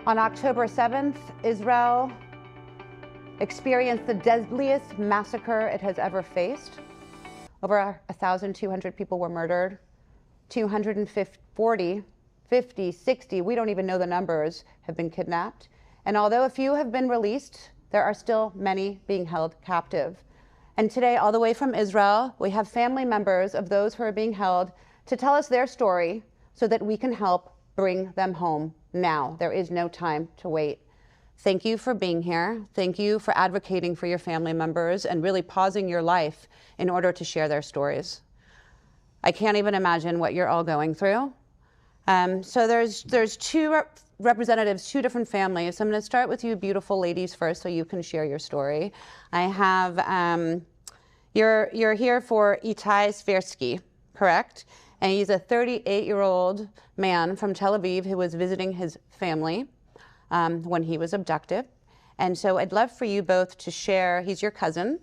On October 7th, Israel experienced the deadliest massacre it has ever faced. Over 1,200 people were murdered. 240, 50, 60, we don't even know the numbers, have been kidnapped. And although a few have been released, there are still many being held captive. And today, all the way from Israel, we have family members of those who are being held to tell us their story so that we can help bring them home now. There is no time to wait. Thank you for being here. Thank you for advocating for your family members and really pausing your life in order to share their stories. I can't even imagine what you're all going through. So there's two representatives, two different families. I'm going to start with you beautiful ladies first so you can share your story. I have, you're here for Itai Sversky, correct? And he's a 38-year-old man from Tel Aviv who was visiting his family when he was abducted. And so I'd love for you both to share, he's your cousin,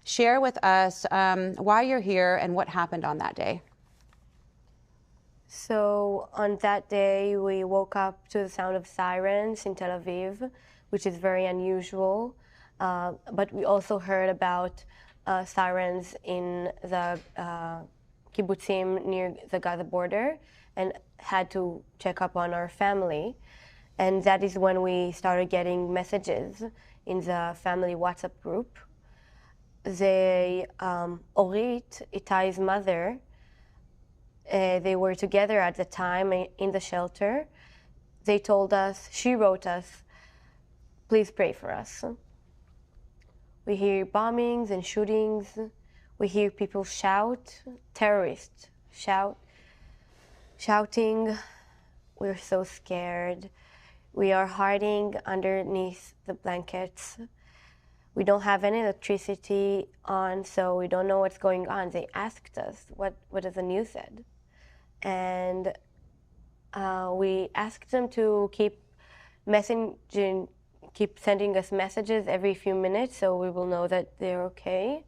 share with us why you're here and what happened on that day. So on that day, we woke up to the sound of sirens in Tel Aviv, which is very unusual. But we also heard about sirens in the kibbutzim near the Gaza border and had to check up on our family. And that is when we started getting messages in the family WhatsApp group. Orit, Itai's mother, they were together at the time in the shelter. They told us, she wrote us, please pray for us. We hear bombings and shootings. We hear people shout, terrorists shouting. We're so scared. We are hiding underneath the blankets. We don't have any electricity on, so we don't know what's going on. They asked us, what does the news said? And we asked them to keep sending us messages every few minutes so we will know that they're okay.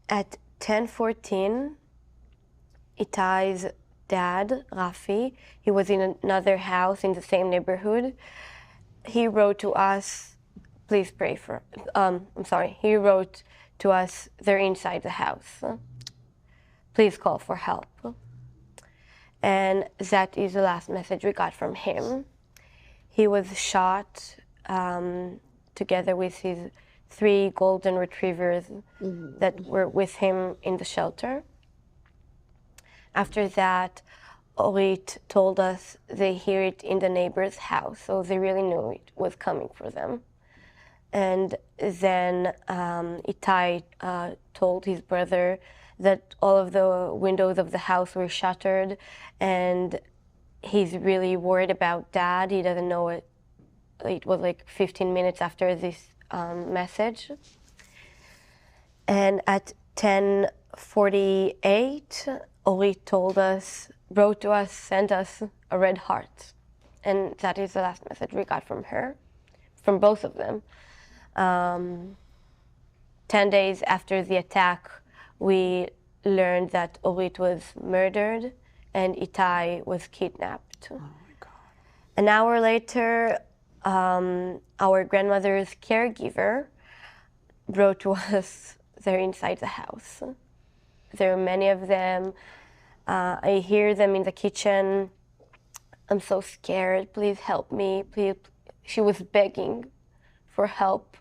At 10:14, Itai's dad, Rafi, he was in another house in the same neighborhood. He wrote to us, please pray for, he wrote to us, they're inside the house. Please call for help. And that is the last message we got from him. He was shot together with his 3 golden retrievers that were with him in the shelter. After that, Orit told us they hear it in the neighbor's house, so they really knew it was coming for them. And then Itai told his brother that all of the windows of the house were shattered, and he's really worried about Dad. He doesn't know it. It was like 15 minutes after this message. And at 10:48, Orit told us, wrote to us, sent us a red heart. And that is the last message we got from her, from both of them. 10 days after the attack, we learned that Orit was murdered and Itai was kidnapped. Oh my God. An hour later, our grandmother's caregiver wrote to us, they're inside the house. There are many of them. I hear them in the kitchen. I'm so scared. Please help me. Please. She was begging for help.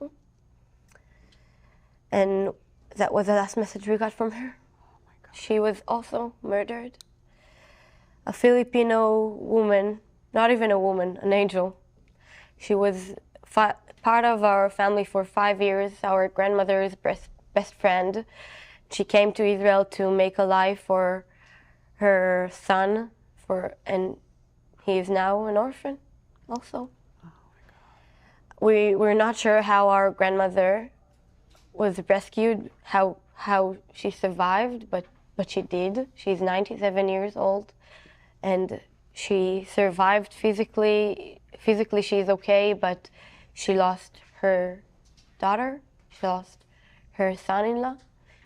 And that was the last message we got from her. Oh my God. She was also murdered. A Filipino woman, not even a woman, an angel. She was part of our family for 5 years, our grandmother's best friend. She came to Israel to make a life for her son, and he is now an orphan also. Oh my God. We're not sure how our grandmother was rescued, how she survived, but she did. She's 97 years old, and she survived physically. Physically, she's okay, but she lost her daughter. She lost her son-in-law.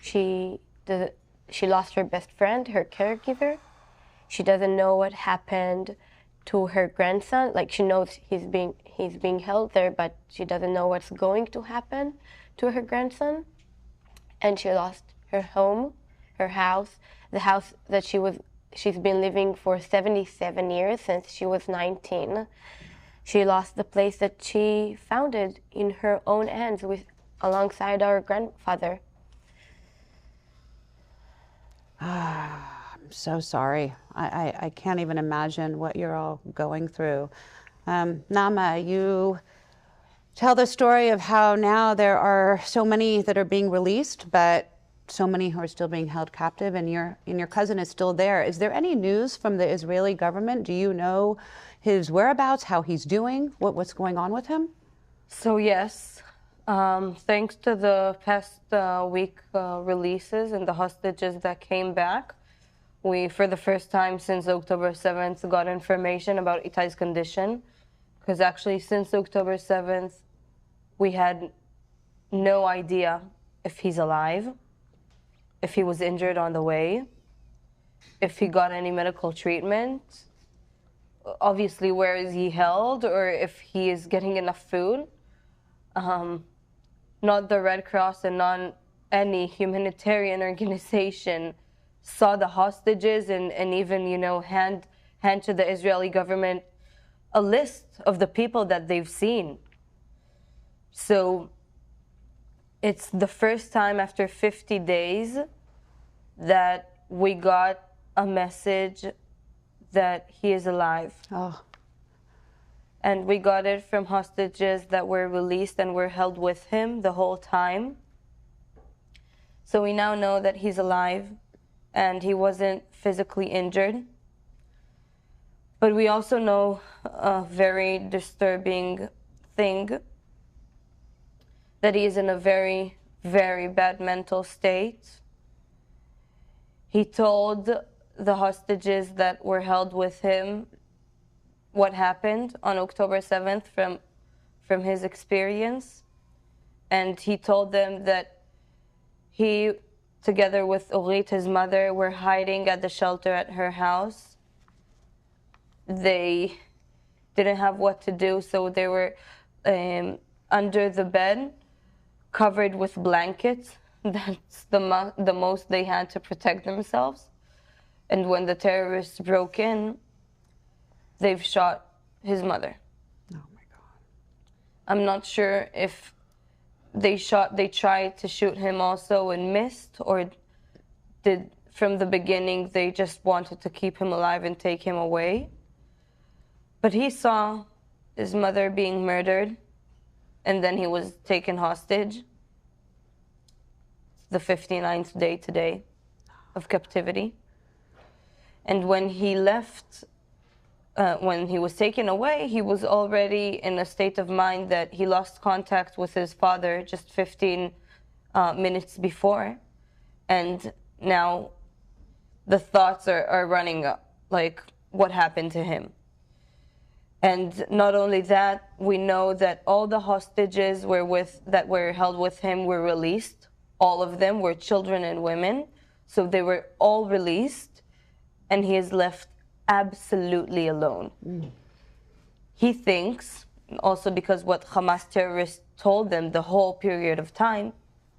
She lost her best friend, her caregiver. She doesn't know what happened to her grandson. Like, she knows he's being held there, but she doesn't know what's going to happen to her grandson. And she lost her home, her house, the house that she's been living for 77 years, since she was 19. She lost the place that she founded in her own hands alongside our grandfather. I'm so sorry. I can't even imagine what you're all going through. Nama, you tell the story of how now there are so many that are being released, but so many who are still being held captive, and your cousin is still there. Is there any news from the Israeli government? Do you know his whereabouts, how he's doing, what's going on with him? So yes, thanks to the past week releases and the hostages that came back, we, for the first time since October 7th, got information about Itai's condition. Because actually, since October 7th, we had no idea if he's alive, if he was injured on the way, if he got any medical treatment, obviously where is he held, or if he is getting enough food. Not the Red Cross and not any humanitarian organization saw the hostages and even, hand to the Israeli government a list of the people that they've seen. So it's the first time after 50 days that we got a message that he is alive. Oh. And we got it from hostages that were released and were held with him the whole time. So we now know that he's alive and he wasn't physically injured. But we also know a very disturbing thing, that he is in a very, very bad mental state. He told the hostages that were held with him what happened on October 7th from his experience. And he told them that he, together with Orit, his mother, were hiding at the shelter at her house. They didn't have what to do, so they were under the bed, covered with blankets. That's the most they had to protect themselves. And when the terrorists broke in, they've shot his mother. Oh my God. I'm not sure if they tried to shoot him also and missed, or did from the beginning they just wanted to keep him alive and take him away. But he saw his mother being murdered, and then he was taken hostage. The 59th day today of captivity. And when he left, when he was taken away, he was already in a state of mind that he lost contact with his father just 15 minutes before. And now the thoughts are running up, like, what happened to him? And not only that, we know that all the hostages that were held with him were released. All of them were children and women. So they were all released, and he is left absolutely alone. He thinks, also because what Hamas terrorists told them the whole period of time,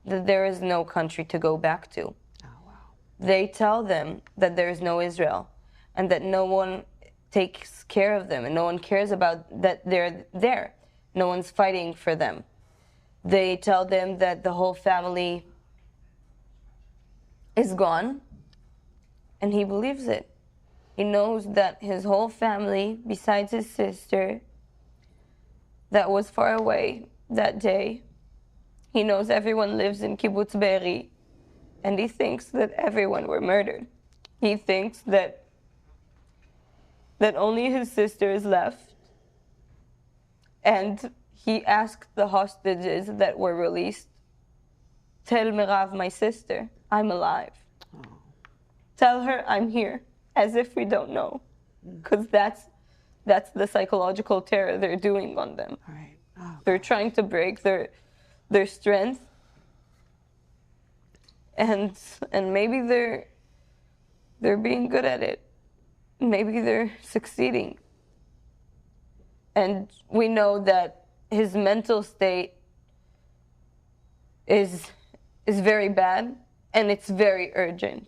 that there is no country to go back to. Oh, wow. They tell them that there is no Israel, and that no one takes care of them, and no one cares about that they're there. No one's fighting for them. They tell them that the whole family is gone, and he believes it. He knows that his whole family, besides his sister, that was far away that day, he knows everyone lives in Kibbutz Be'eri, and he thinks that everyone were murdered. He thinks that only his sister is left. And he asked the hostages that were released, "Tell Mirav, my sister, I'm alive. Tell her I'm here," as if we don't know. Because that's the psychological terror they're doing on them. Right. Oh. They're trying to break their strength. And maybe they're being good at it. Maybe they're succeeding. And we know that his mental state is very bad, and it's very urgent.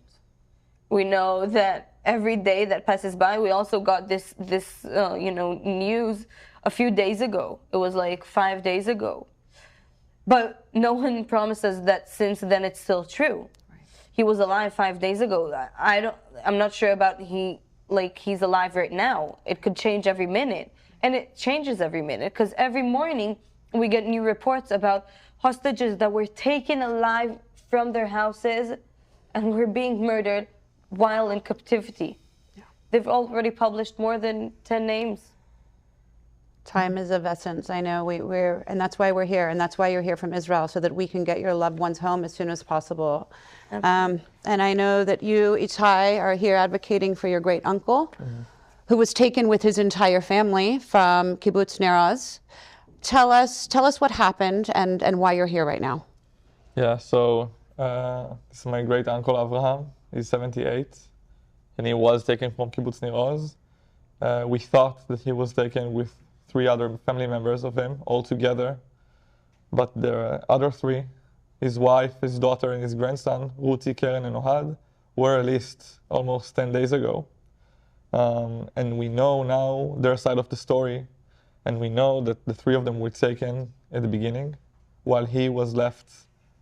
We know that every day that passes by, we also got this news a few days ago. It was like 5 days ago. But no one promises that since then it's still true. Right. He was alive 5 days ago. I'm not sure about he's alive right now. It could change every minute. And it changes every minute, because every morning we get new reports about hostages that were taken alive from their houses and were being murdered while in captivity. Yeah. They've already published more than 10 names. Time is of essence. I know and that's why we're here, and that's why you're here from Israel, so that we can get your loved ones home as soon as possible. And I know that you, Itai, are here advocating for your great uncle, who was taken with his entire family from Kibbutz Nir Oz. Tell us what happened and why you're here right now. Yeah, so this is my great uncle Avraham. He's 78, and he was taken from Kibbutz Nir Oz. We thought that he was taken with 3 other family members of him all together, but the other 3, his wife, his daughter, and his grandson, Ruti, Keren, and Ohad, were released almost 10 days ago. And we know now their side of the story, and we know that the 3 of them were taken at the beginning. While he was left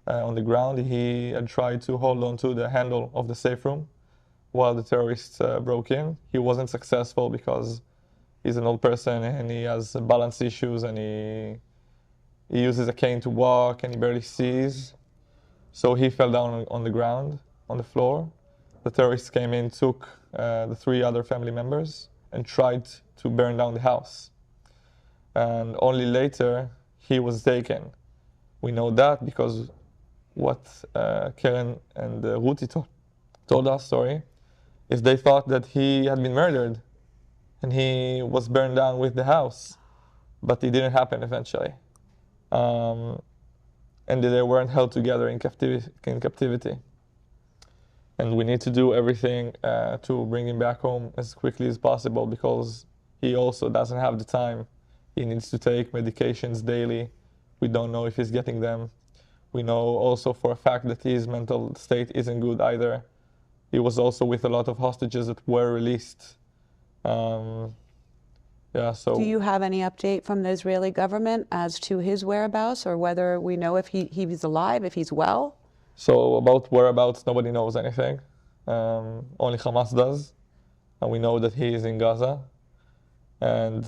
on the ground, he had tried to hold on to the handle of the safe room while the terrorists broke in. He wasn't successful because he's an old person and he has balance issues, and he uses a cane to walk, and he barely sees. So he fell down on the ground, on the floor. The terrorists came in, took the 3 other family members, and tried to burn down the house. And only later he was taken. We know that because what Keren and Ruti told us, is they thought that he had been murdered and he was burned down with the house, but it didn't happen eventually. And they weren't held together in captivity. And we need to do everything to bring him back home as quickly as possible, because he also doesn't have the time. He needs to take medications daily. We don't know if he's getting them. We know also for a fact that his mental state isn't good either. He was also with a lot of hostages that were released. So. Do you have any update from the Israeli government as to his whereabouts, or whether we know if he's alive, if he's well? So about whereabouts, nobody knows anything. Only Hamas does. And we know that he is in Gaza. And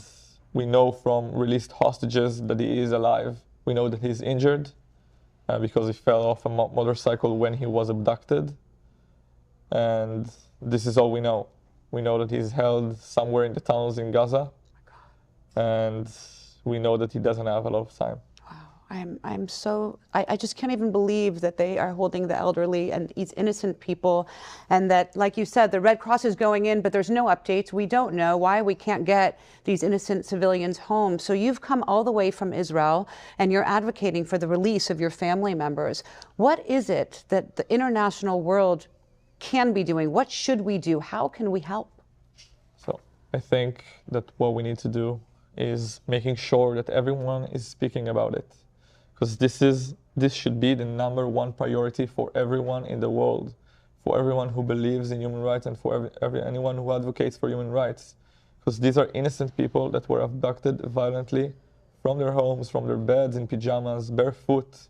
we know from released hostages that he is alive. We know that he's injured because he fell off a motorcycle when he was abducted. And this is all we know. We know that he's held somewhere in the tunnels in Gaza. And we know that he doesn't have a lot of time. Wow, I just can't even believe that they are holding the elderly and these innocent people, and that, like you said, the Red Cross is going in, but there's no updates. We don't know why we can't get these innocent civilians home. So you've come all the way from Israel, and you're advocating for the release of your family members. What is it that the international world can be doing? What should we do? How can we help? So I think that what we need to do is making sure that everyone is speaking about it, because this should be the #1 priority for everyone in the world, for everyone who believes in human rights, and for anyone who advocates for human rights, because these are innocent people that were abducted violently from their homes, from their beds, in pajamas, barefoot,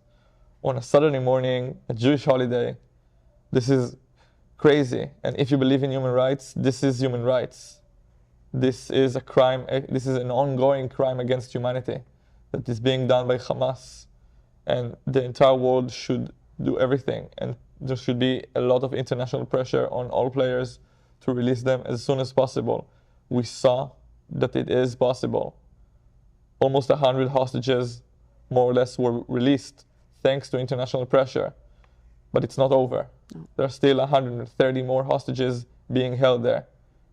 on a Saturday morning, a Jewish holiday. This is crazy, and if you believe in human rights, this is human rights. This is a crime. This is an ongoing crime against humanity that is being done by Hamas, and the entire world should do everything. And there should be a lot of international pressure on all players to release them as soon as possible. We saw that it is possible. Almost 100 hostages, more or less, were released thanks to international pressure, but it's not over. There are still 130 more hostages being held there.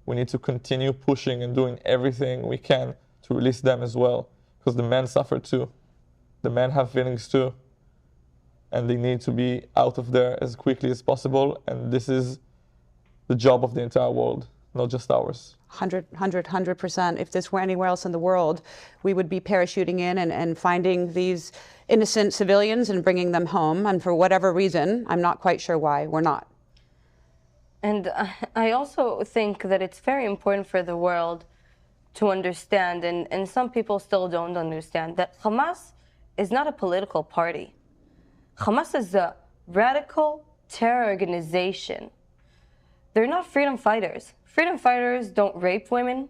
We need to continue pushing and doing everything we can to release them as well, because the men suffer too. The men have feelings too, and they need to be out of there as quickly as possible, and this is the job of the entire world. not just ours. 100%. If this were anywhere else in the world, we would be parachuting in and finding these innocent civilians and bringing them home. And for whatever reason, I'm not quite sure why, we're not. And I also think that it's very important for the world to understand, and some people still don't understand, that Hamas is not a political party. Hamas is a radical terror organization. They're not freedom fighters. Freedom fighters don't rape women,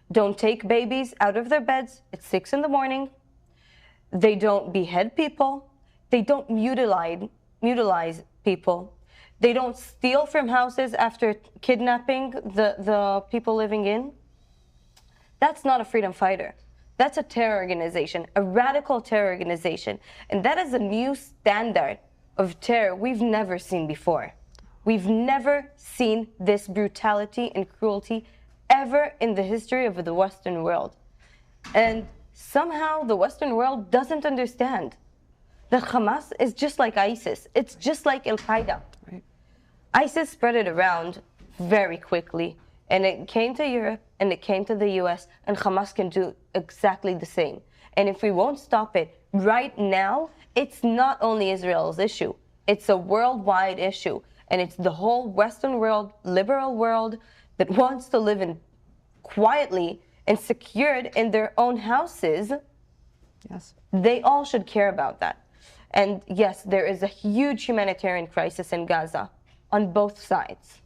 don't take babies out of their beds at 6 in the morning. They don't behead people. They don't mutilize people. They don't steal from houses after kidnapping the people living in. That's not a freedom fighter. That's a terror organization, a radical terror organization. And that is a new standard of terror we've never seen before. We've never seen this brutality and cruelty ever in the history of the Western world. And somehow the Western world doesn't understand that Hamas is just like ISIS. It's just like Al-Qaeda. Right. ISIS spread it around very quickly, and it came to Europe and it came to the US, and Hamas can do exactly the same. And if we won't stop it right now, it's not only Israel's issue, it's a worldwide issue. And it's the whole Western world, liberal world, that wants to live in quietly and secured in their own houses. Yes. They all should care about that. And yes, there is a huge humanitarian crisis in Gaza on both sides.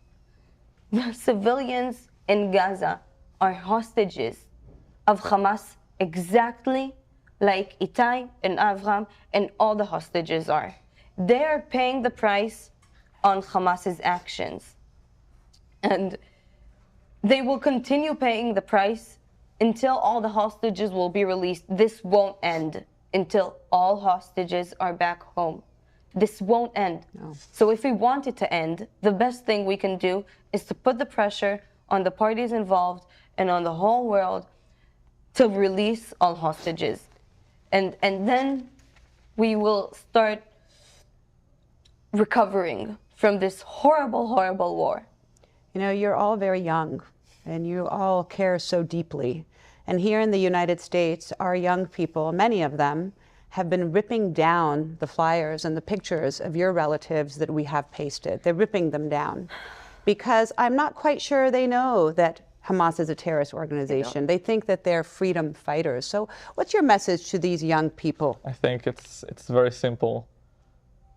The civilians in Gaza are hostages of Hamas, exactly like Itai and Avram and all the hostages are. They are paying the price on Hamas's actions. And they will continue paying the price until all the hostages will be released. This won't end until all hostages are back home. This won't end. No. So if we want it to end, the best thing we can do is to put the pressure on the parties involved and on the whole world to release all hostages. And then we will start recovering from this horrible, horrible war. You know, you're all very young and you all care so deeply. And here in the United States, our young people, many of them, have been ripping down the flyers and the pictures of your relatives that we have pasted. They're ripping them down because I'm not quite sure they know that Hamas is a terrorist organization. They think that they're freedom fighters. So what's your message to these young people? I think it's very simple.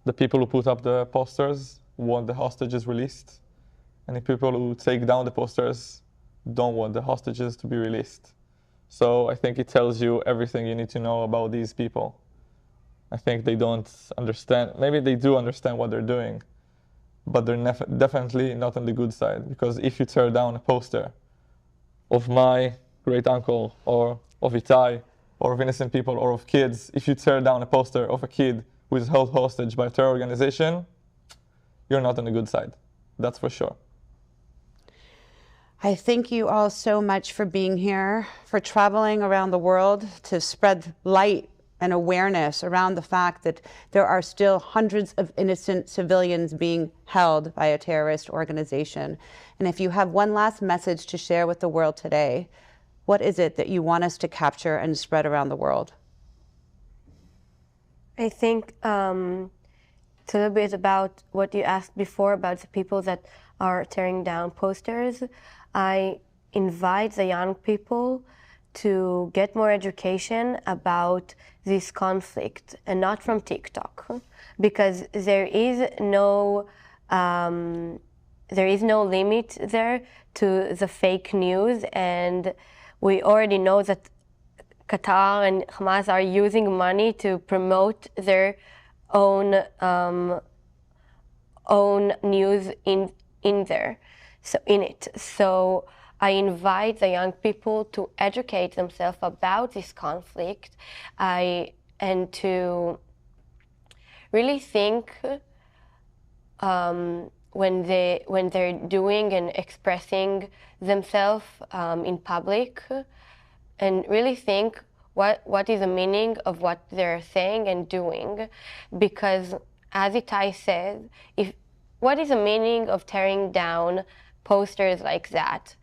The people who put up the posters want the hostages released, and the people who take down the posters don't want the hostages to be released. So I think it tells you everything you need to know about these people. I think they don't understand, maybe they do understand what they're doing, but they're definitely not on the good side, because if you tear down a poster of my great uncle or of Itai or of innocent people or of kids, if you tear down a poster of a kid who is held hostage by a terror organization, you're not on the good side. That's for sure. I thank you all so much for being here, for traveling around the world to spread light and awareness around the fact that there are still hundreds of innocent civilians being held by a terrorist organization. And if you have one last message to share with the world today, what is it that you want us to capture and spread around the world? I think it's a little bit about what you asked before about the people that are tearing down posters. I invite the young people to get more education about this conflict, and not from TikTok, because there is no limit there to the fake news, and we already know that Qatar and Hamas are using money to promote their own news in there. So I invite the young people to educate themselves about this conflict, and to really think when they're doing and expressing themselves in public, and really think what is the meaning of what they're saying and doing, because as Itai says, what is the meaning of tearing down posters like that.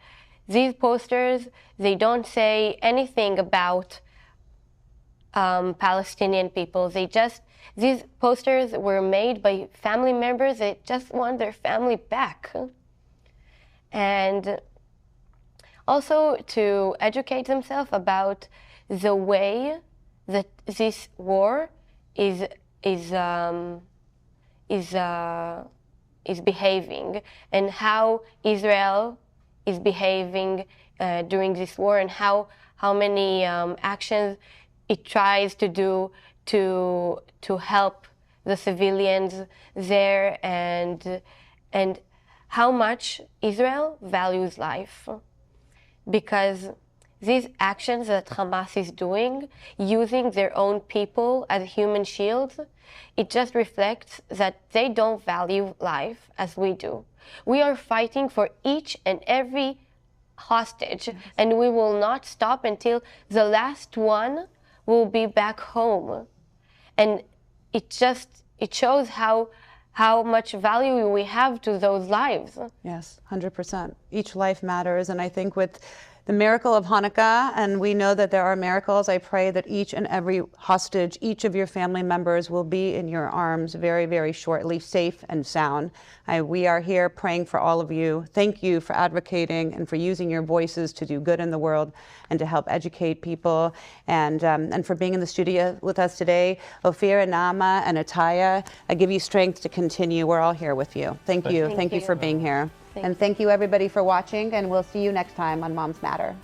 These posters, they don't say anything about Palestinian people. These posters were made by family members that just want their family back. And also to educate themselves about the way that this war is behaving, and how Israel is behaving during this war, and how many actions it tries to do to help the civilians there, and how much Israel values life. Because these actions that Hamas is doing, using their own people as human shields, it just reflects that they don't value life as we do. We are fighting for each and every hostage, and we will not stop until the last one will be back home. And it shows how much value we have to those lives. Yes, 100%. Each life matters. And I think with the miracle of Hanukkah, and we know that there are miracles, I pray that each and every hostage, each of your family members will be in your arms very, very shortly, safe and sound. We are here praying for all of you. Thank you for advocating and for using your voices to do good in the world and to help educate people, and for being in the studio with us today. Ophir and Naama and Ataya, I give you strength to continue. We're all here with you. Thank you. Thank you for being here. And thank you everybody for watching, and we'll see you next time on Moms Matter.